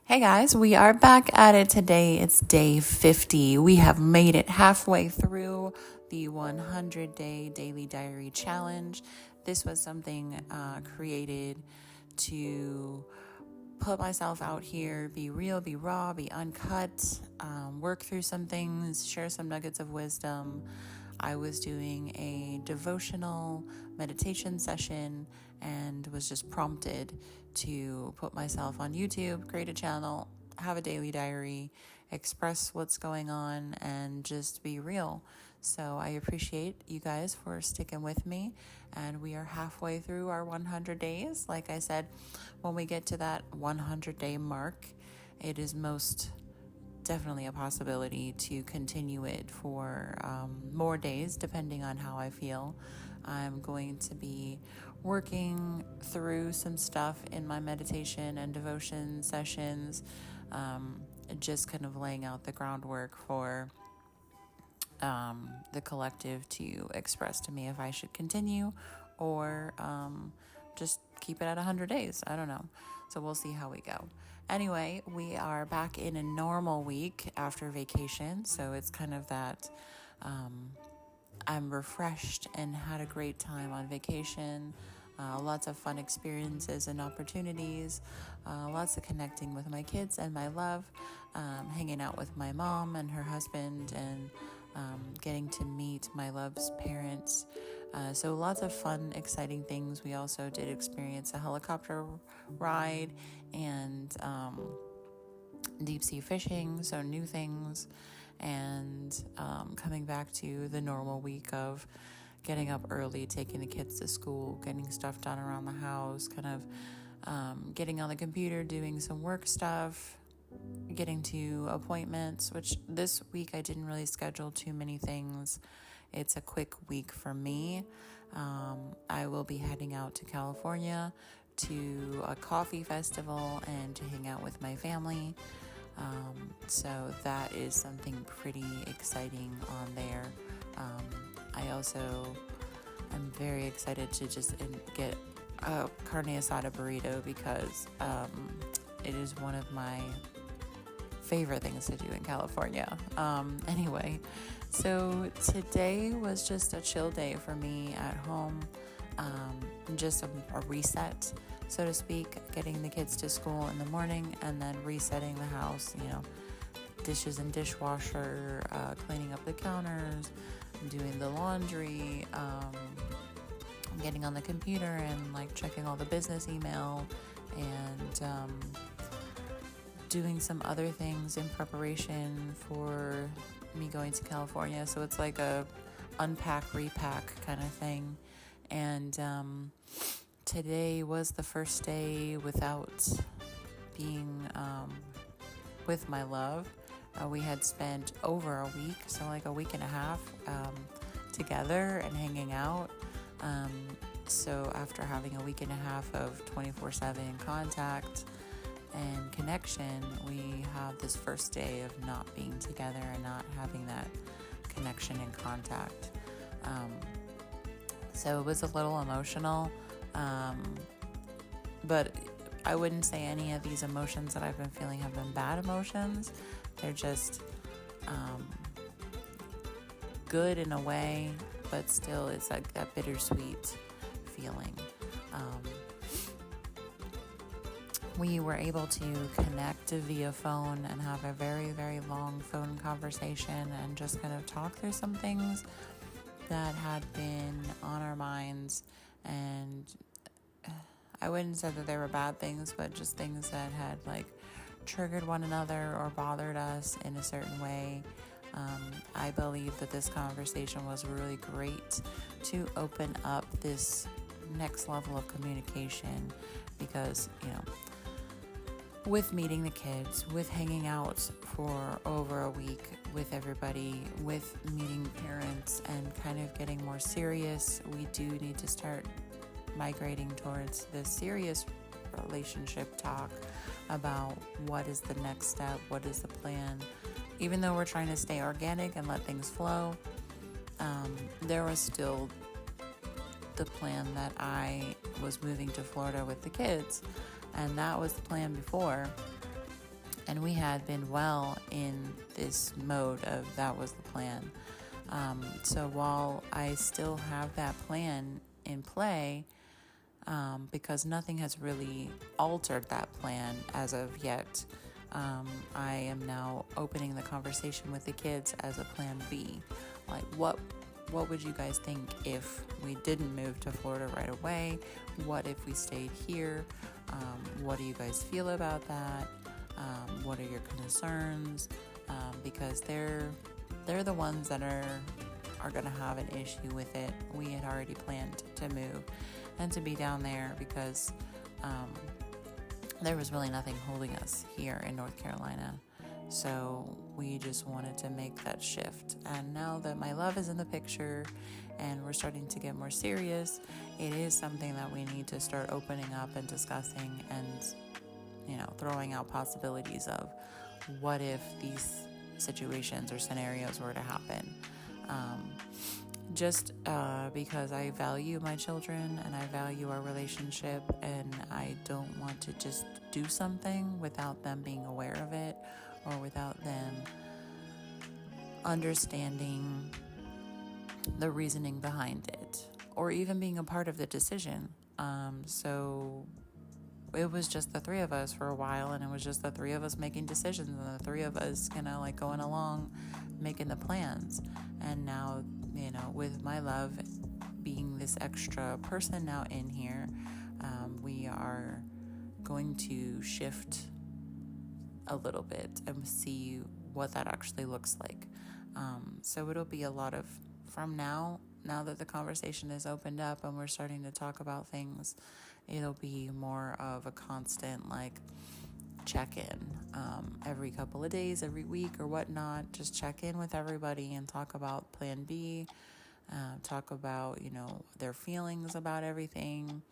Hey guys, we are back at it today. It's day 50. We have made it halfway through the 100-day daily diary challenge. This was something created to put myself out here, be real, be raw, be uncut, work through some things, share some nuggets of wisdom. I was doing a devotional meditation session and was just prompted to put myself on YouTube, create a channel, have a daily diary, express what's going on, and just be real. So I appreciate you guys for sticking with me, and we are halfway through our 100 days. Like I said, when we get to that 100-day mark, it is most definitely a possibility to continue it for more days, depending on how I feel. I'm going to be working through some stuff in my meditation and devotion sessions, just kind of laying out the groundwork for the collective to express to me if I should continue or just keep it at 100 days. I don't know. So we'll see how we go. Anyway, we are back in a normal week after vacation. So it's kind of that I'm refreshed and had a great time on vacation. Lots of fun experiences and opportunities, lots of connecting with my kids and my love, hanging out with my mom and her husband, and getting to meet my love's parents. So lots of fun, exciting things. We also did experience a helicopter ride and deep sea fishing, so new things, and coming back to the normal week of getting up early, taking the kids to school, getting stuff done around the house, kind of getting on the computer, doing some work stuff, getting to appointments, which this week I didn't really schedule too many things. It's a quick week for me. I will be heading out to California to a coffee festival and to hang out with my family. So that is something pretty exciting on there. I also am very excited to just get a carne asada burrito because it is one of my favorite things to do in California. Anyway, so today was just a chill day for me at home. Just a reset, so to speak, getting the kids to school in the morning and then resetting the house, dishes and dishwasher, cleaning up the counters, doing the laundry, getting on the computer and checking all the business email, and doing some other things in preparation for me going to California. So it's like a unpack, repack kind of thing. And today was the first day without being with my love. We had spent over a week, so like a week and a half together and hanging out. So after having a week and a half of 24/7 contact and connection, we have this first day of not being together and not having that connection and contact. So it was a little emotional, but I wouldn't say any of these emotions that I've been feeling have been bad emotions. They're just good in a way, but still it's like that bittersweet feeling. We were able to connect via phone and have a very, very long phone conversation and just kind of talk through some things that had been on our minds. And I wouldn't say that they were bad things, but just things that had triggered one another or bothered us in a certain way. I believe that this conversation was really great to open up this next level of communication because, with meeting the kids, with hanging out for over a week with everybody, with meeting parents and kind of getting more serious, we do need to start migrating towards the serious relationship talk about what is the next step, what is the plan. Even though we're trying to stay organic and let things flow, there was still the plan that I was moving to Florida with the kids, and that was the plan before. And we had been well in this mode of that was the plan. So while I still have that plan in play, because nothing has really altered that plan as of yet, I am now opening the conversation with the kids as a plan B. Like, what would you guys think if we didn't move to Florida right away? What if we stayed here? What do you guys feel about that? What are your concerns? Because they're the ones that are going to have an issue with it. We had already planned to move and to be down there because there was really nothing holding us here in North Carolina. So we just wanted to make that shift. And now that my love is in the picture and we're starting to get more serious, it is something that we need to start opening up and discussing and, throwing out possibilities of what if these situations or scenarios were to happen. Just because I value my children and I value our relationship, and I don't want to just do something without them being aware of it or without them understanding the reasoning behind it or even being a part of the decision. So it was just the three of us for a while, and it was just the three of us making decisions and the three of us kind of like going along making the plans. And now, with my love being this extra person now in here, we are going to shift a little bit and see what that actually looks like. So it'll be a lot of, from now that the conversation is opened up and we're starting to talk about things, it'll be more of a constant check-in every couple of days, every week or whatnot. Just check in with everybody and talk about plan B, talk about their feelings about everything.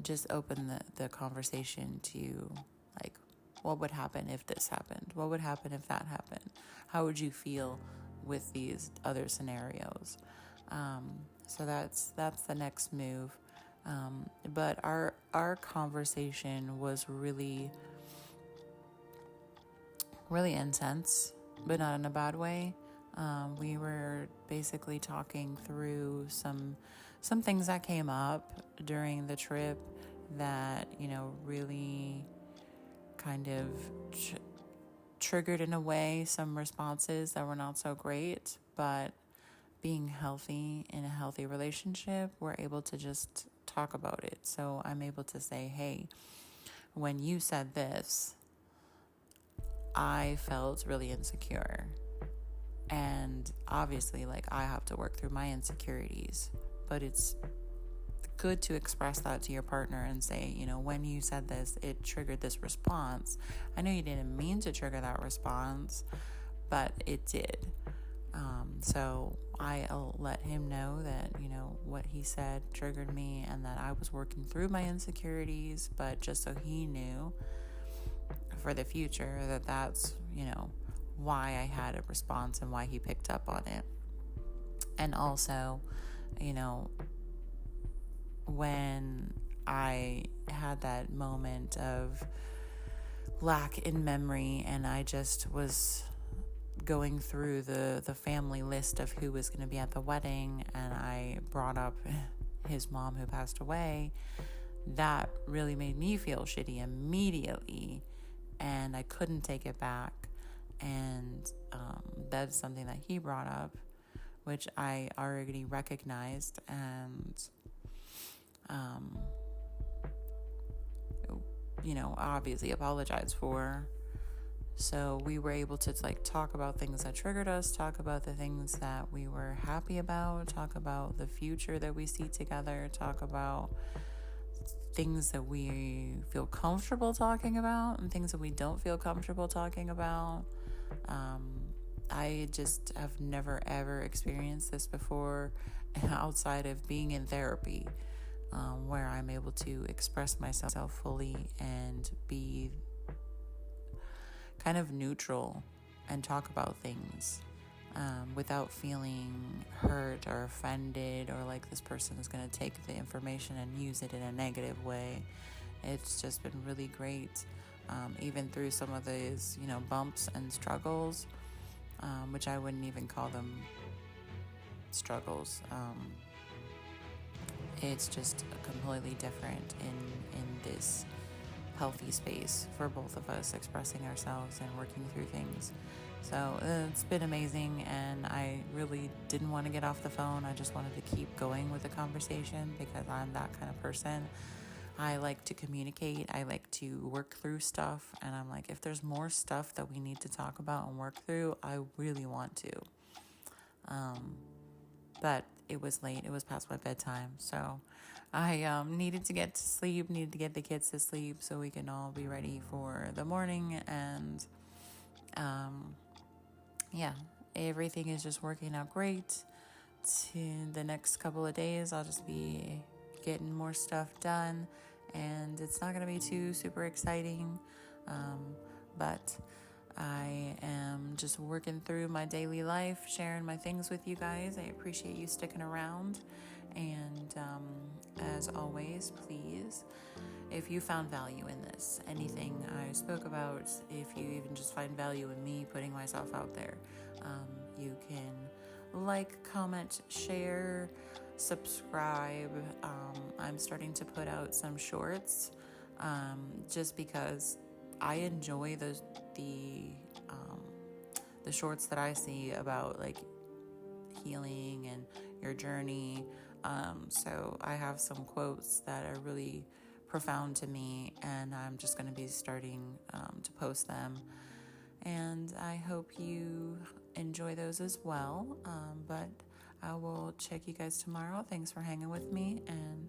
Just open the conversation to what would happen if this happened? What would happen if that happened? How would you feel with these other scenarios? So that's the next move. But our conversation was really, really intense, but not in a bad way. We were basically talking through some things that came up during the trip that, really kind of triggered in a way some responses that were not so great. But being healthy in a healthy relationship, we're able to just talk about it. So I'm able to say, hey, when you said this, I felt really insecure. And obviously, I have to work through my insecurities, but it's good to express that to your partner and say, when you said this, it triggered this response. I know you didn't mean to trigger that response, but it did. So I'll let him know that, what he said triggered me and that I was working through my insecurities, but just so he knew for the future that that's, why I had a response and why he picked up on it. And also, when I had that moment of lack in memory and I just was going through the family list of who was going to be at the wedding, and I brought up his mom who passed away, that really made me feel shitty immediately, and I couldn't take it back. And that's something that he brought up, which I already recognized and obviously apologized for. So we were able to talk about things that triggered us, talk about the things that we were happy about, talk about the future that we see together, talk about things that we feel comfortable talking about and things that we don't feel comfortable talking about. I just have never ever experienced this before outside of being in therapy, where I'm able to express myself fully and be kind of neutral and talk about things without feeling hurt or offended or like this person is going to take the information and use it in a negative way. It's just been really great, even through some of these, bumps and struggles, which I wouldn't even call them struggles. It's just completely different in this healthy space for both of us, expressing ourselves and working through things. So it's been amazing, and I really didn't want to get off the phone. I just wanted to keep going with the conversation because I'm that kind of person. I like to communicate. I like to work through stuff, and I'm like, if there's more stuff that we need to talk about and work through, I really want to. But it was late. It was past my bedtime, so I needed to get to sleep, needed to get the kids to sleep so we can all be ready for the morning. And yeah, everything is just working out great. To the next couple of days, I'll just be getting more stuff done, and it's not going to be too super exciting, but I am just working through my daily life, sharing my things with you guys. I appreciate you sticking around, and as always, please, if you found value in this, anything I spoke about, if you even just find value in me putting myself out there, you can like, comment, share, subscribe. I'm starting to put out some shorts, just because I enjoy the shorts that I see about like healing and your journey. So I have some quotes that are really profound to me, and I'm just going to be starting to post them. And I hope you enjoy those as well. But I will check you guys tomorrow. Thanks for hanging with me, and